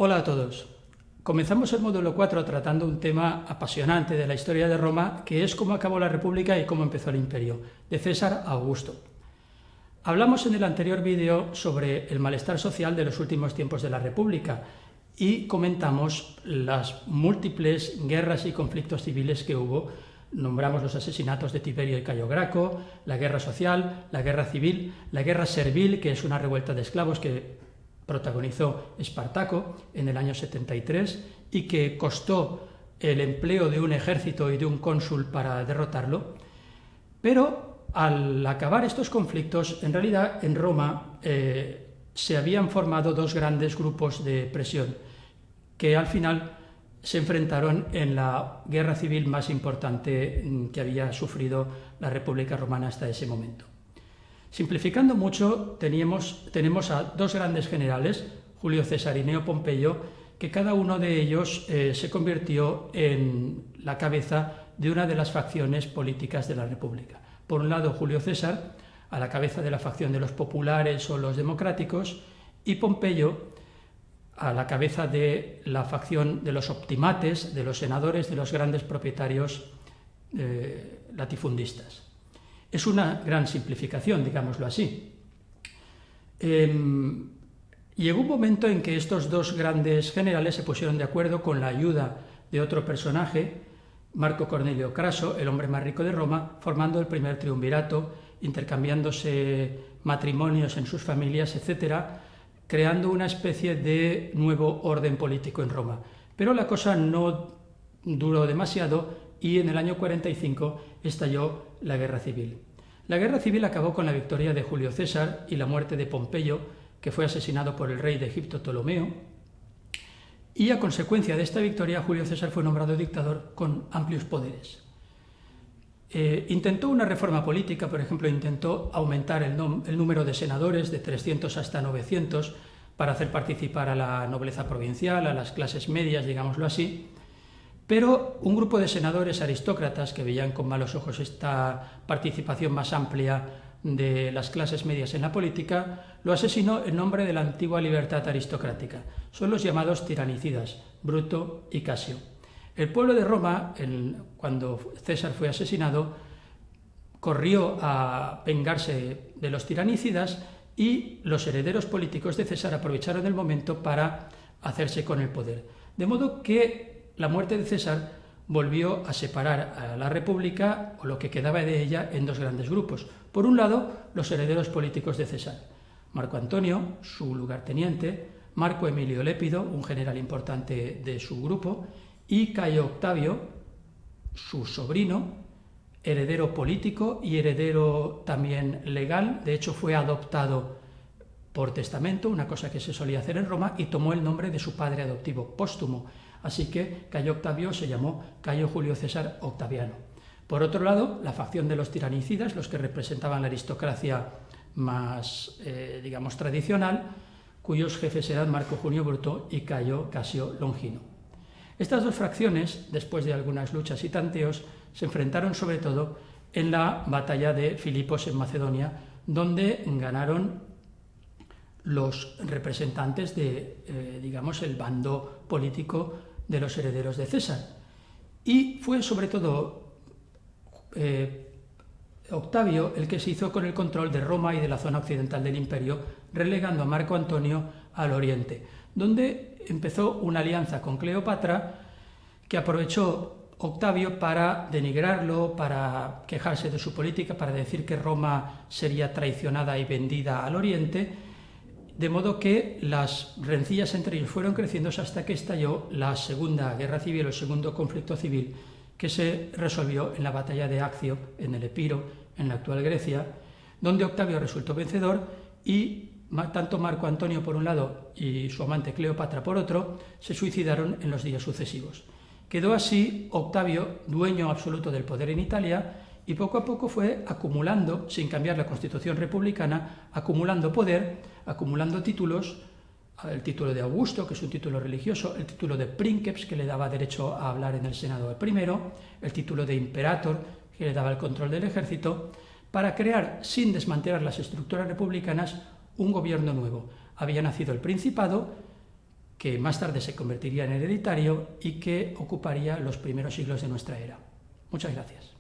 Hola a todos. Comenzamos el módulo 4 tratando un tema apasionante de la historia de Roma, que es cómo acabó la República y cómo empezó el Imperio, de César a Augusto. Hablamos en el anterior vídeo sobre el malestar social de los últimos tiempos de la República y comentamos las múltiples guerras y conflictos civiles que hubo. Nombramos los asesinatos de Tiberio y Cayo Graco, la guerra social, la guerra civil, la guerra servil, que es una revuelta de esclavos que protagonizó Espartaco en el año 73 y que costó el empleo de un ejército y de un cónsul para derrotarlo. Pero al acabar estos conflictos, en realidad en Roma se habían formado dos grandes grupos de presión que al final se enfrentaron en la guerra civil más importante que había sufrido la República Romana hasta ese momento. Simplificando mucho, tenemos a dos grandes generales, Julio César y Cneo Pompeyo, que cada uno de ellos se convirtió en la cabeza de una de las facciones políticas de la República. Por un lado, Julio César, a la cabeza de la facción de los populares o los democráticos, y Pompeyo, a la cabeza de la facción de los optimates, de los senadores, de los grandes propietarios latifundistas. Es una gran simplificación, digámoslo así. Llegó un momento en que estos dos grandes generales se pusieron de acuerdo con la ayuda de otro personaje, Marco Cornelio Craso, el hombre más rico de Roma, formando el primer triunvirato, intercambiándose matrimonios en sus familias, etcétera, creando una especie de nuevo orden político en Roma. Pero la cosa no duró demasiado y en el año 45 estalló la guerra civil. La guerra civil acabó con la victoria de Julio César y la muerte de Pompeyo, que fue asesinado por el rey de Egipto Ptolomeo, y a consecuencia de esta victoria Julio César fue nombrado dictador con amplios poderes. Intentó una reforma política, por ejemplo, intentó aumentar el número de senadores de 300 hasta 900 para hacer participar a la nobleza provincial, a las clases medias, digámoslo así, pero un grupo de senadores aristócratas que veían con malos ojos esta participación más amplia de las clases medias en la política, lo asesinó en nombre de la antigua libertad aristocrática. Son los llamados tiranicidas, Bruto y Casio. El pueblo de Roma, cuando César fue asesinado, corrió a vengarse de los tiranicidas y los herederos políticos de César aprovecharon el momento para hacerse con el poder. De modo que la muerte de César volvió a separar a la República, o lo que quedaba de ella, en dos grandes grupos. Por un lado, los herederos políticos de César. Marco Antonio, su lugarteniente, Marco Emilio Lépido, un general importante de su grupo, y Cayo Octavio, su sobrino, heredero político y heredero también legal. De hecho, fue adoptado por testamento, una cosa que se solía hacer en Roma, y tomó el nombre de su padre adoptivo póstumo. Así que Cayo Octavio se llamó Cayo Julio César Octaviano. Por otro lado, la facción de los tiranicidas, los que representaban la aristocracia más, digamos, tradicional, cuyos jefes eran Marco Junio Bruto y Cayo Casio Longino. Estas dos fracciones, después de algunas luchas y tanteos, se enfrentaron sobre todo en la batalla de Filipos en Macedonia, donde ganaron los representantes de, digamos, el bando político de los herederos de César. Y fue sobre todo Octavio el que se hizo con el control de Roma y de la zona occidental del imperio, relegando a Marco Antonio al oriente, donde empezó una alianza con Cleopatra que aprovechó Octavio para denigrarlo, para quejarse de su política, para decir que Roma sería traicionada y vendida al oriente, de modo que las rencillas entre ellos fueron creciendo hasta que estalló la Segunda Guerra Civil o el segundo conflicto civil, que se resolvió en la batalla de Accio, en el Epiro, en la actual Grecia, donde Octavio resultó vencedor y tanto Marco Antonio por un lado y su amante Cleopatra por otro se suicidaron en los días sucesivos. Quedó así Octavio dueño absoluto del poder en Italia y poco a poco fue acumulando, sin cambiar la constitución republicana, acumulando poder, acumulando títulos, el título de Augusto, que es un título religioso, el título de Princeps, que le daba derecho a hablar en el Senado al primero, el título de Imperator, que le daba el control del ejército, para crear, sin desmantelar las estructuras republicanas, un gobierno nuevo. Había nacido el Principado, que más tarde se convertiría en hereditario y que ocuparía los primeros siglos de nuestra era. Muchas gracias.